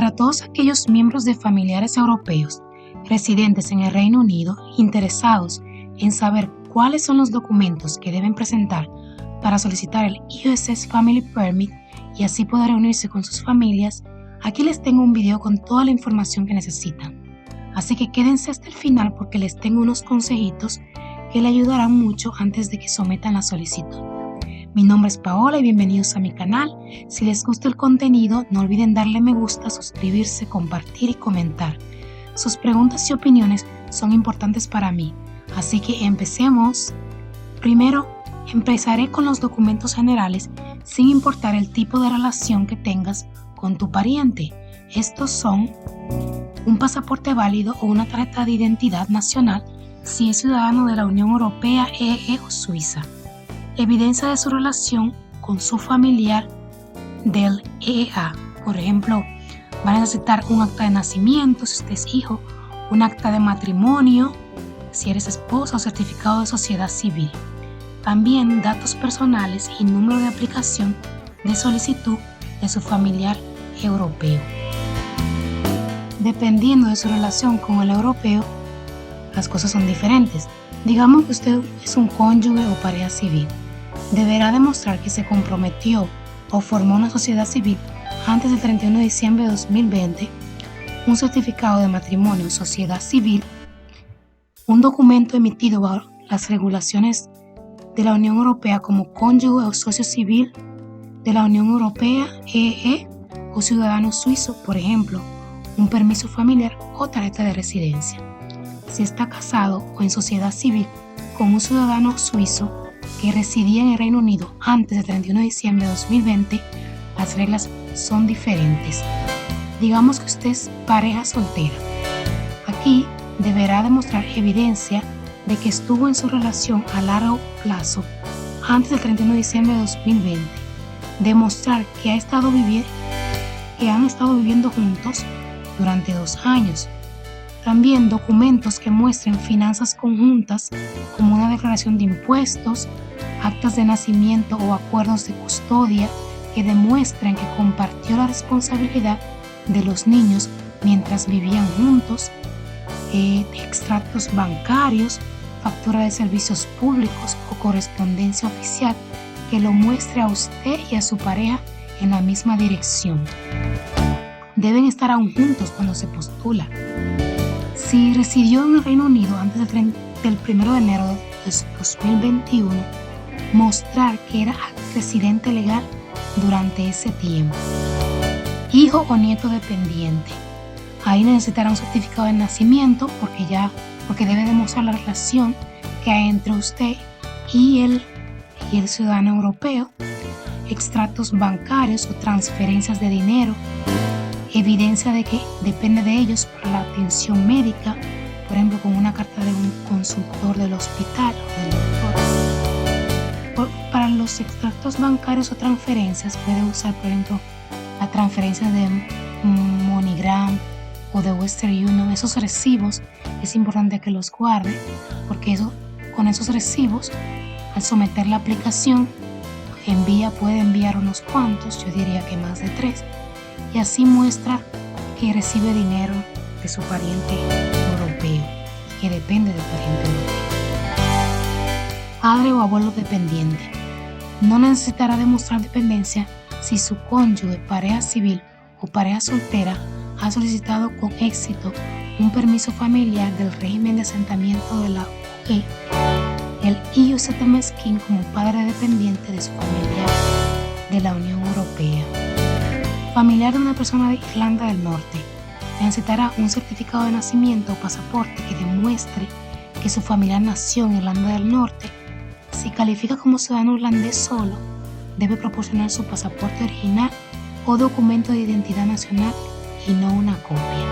Para todos aquellos miembros de familiares europeos residentes en el Reino Unido interesados en saber cuáles son los documentos que deben presentar para solicitar el USS Family Permit y así poder reunirse con sus familias, aquí les tengo un video con toda la información que necesitan. Así que quédense hasta el final porque les tengo unos consejitos que le ayudarán mucho antes de que sometan la solicitud. Mi nombre es Paola y bienvenidos a mi canal. Si les gusta el contenido, no olviden darle me gusta, suscribirse, compartir y comentar. Sus preguntas y opiniones son importantes para mí, así que empecemos. Primero, empezaré con los documentos generales sin importar el tipo de relación que tengas con tu pariente. Estos son un pasaporte válido o una tarjeta de identidad nacional si es ciudadano de la Unión Europea, EE o Suiza. Evidencia de su relación con su familiar del EEA. Por ejemplo, van a necesitar un acta de nacimiento si usted es hijo, un acta de matrimonio si eres esposa o certificado de sociedad civil. También datos personales y número de aplicación de solicitud de su familiar europeo. Dependiendo de su relación con el europeo, las cosas son diferentes. Digamos que usted es un cónyuge o pareja civil. Deberá demostrar que se comprometió o formó una sociedad civil antes del 31 de diciembre de 2020, un certificado de matrimonio o sociedad civil, un documento emitido bajo las regulaciones de la Unión Europea como cónyuge o socio civil de la Unión Europea, EE o ciudadano suizo, por ejemplo, un permiso familiar o tarjeta de residencia. Si está casado o en sociedad civil con un ciudadano suizo que residía en el Reino Unido antes del 31 de diciembre de 2020, las reglas son diferentes. Digamos que usted es pareja soltera. Aquí deberá demostrar evidencia de que estuvo en su relación a largo plazo antes del 31 de diciembre de 2020. Demostrar que han estado viviendo juntos durante 2 años. También documentos que muestren finanzas conjuntas como una declaración de impuestos, actas de nacimiento o acuerdos de custodia que demuestren que compartió la responsabilidad de los niños mientras vivían juntos, extractos bancarios, factura de servicios públicos o correspondencia oficial que lo muestre a usted y a su pareja en la misma dirección. Deben estar aún juntos cuando se postula. Si residió en el Reino Unido antes del 1 de enero de 2021, mostrar que era residente legal durante ese tiempo. Hijo o nieto dependiente. Ahí necesitará un certificado de nacimiento porque debe demostrar la relación que hay entre usted y el ciudadano europeo, extractos bancarios o transferencias de dinero, evidencia de que depende de ellos para la atención médica, por ejemplo con una carta de un consultor del hospital o del doctor. Para los extractos bancarios o transferencias puede usar, por ejemplo, la transferencia de MoneyGram o de Western Union. Esos recibos es importante que los guarde porque con esos recibos, al someter la aplicación, puede enviar unos cuantos, yo diría que más de 3, y así muestra que recibe dinero de su pariente europeo, que depende del pariente europeo. Padre o abuelo dependiente. No necesitará demostrar dependencia si su cónyuge, pareja civil o pareja soltera ha solicitado con éxito un permiso familiar del régimen de asentamiento de la UE, el EU Settlement Scheme, como padre dependiente de su familiar de la Unión Europea. Familiar de una persona de Irlanda del Norte necesitará un certificado de nacimiento o pasaporte que demuestre que su familiar nació en Irlanda del Norte. Si califica como ciudadano irlandés solo, debe proporcionar su pasaporte original o documento de identidad nacional y no una copia.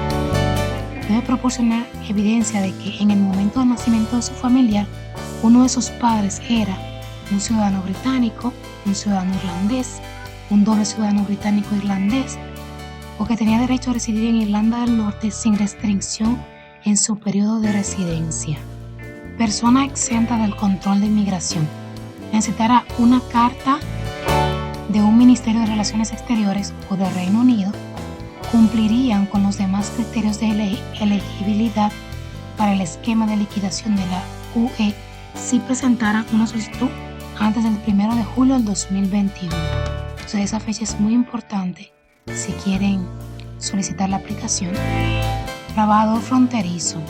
Debe proporcionar evidencia de que en el momento del nacimiento de su familiar, uno de sus padres era un ciudadano británico, un ciudadano irlandés, un doble ciudadano británico-irlandés, o que tenía derecho a residir en Irlanda del Norte sin restricción en su periodo de residencia. Persona exenta del control de inmigración. Necesitará una carta de un Ministerio de Relaciones Exteriores o del Reino Unido cumplirían con los demás criterios de elegibilidad para el esquema de liquidación de la UE si presentaran una solicitud antes del 1 de julio del 2021. Entonces esa fecha es muy importante si quieren solicitar la aplicación. Trabajador fronterizo.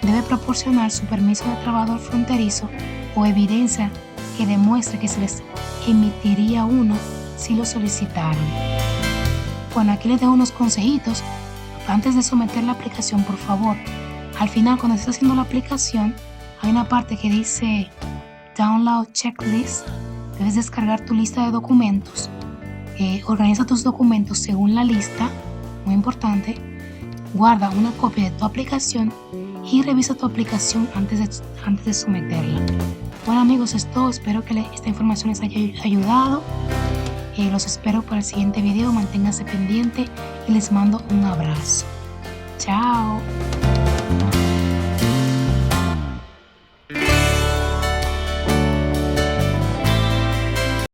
Debe proporcionar su permiso de trabajador fronterizo o evidencia que demuestre que se les emitiría uno si lo solicitaran. Bueno, aquí les dejo unos consejitos. Antes de someter la aplicación, por favor, al final cuando estés haciendo la aplicación, hay una parte que dice Download Checklist. Debes descargar tu lista de documentos. Organiza tus documentos según la lista, muy importante. Guarda una copia de tu aplicación y revisa tu aplicación antes de someterla. Bueno amigos, es todo. Espero que esta información les haya ayudado. Los espero para el siguiente video. Manténganse pendiente y les mando un abrazo. Chao.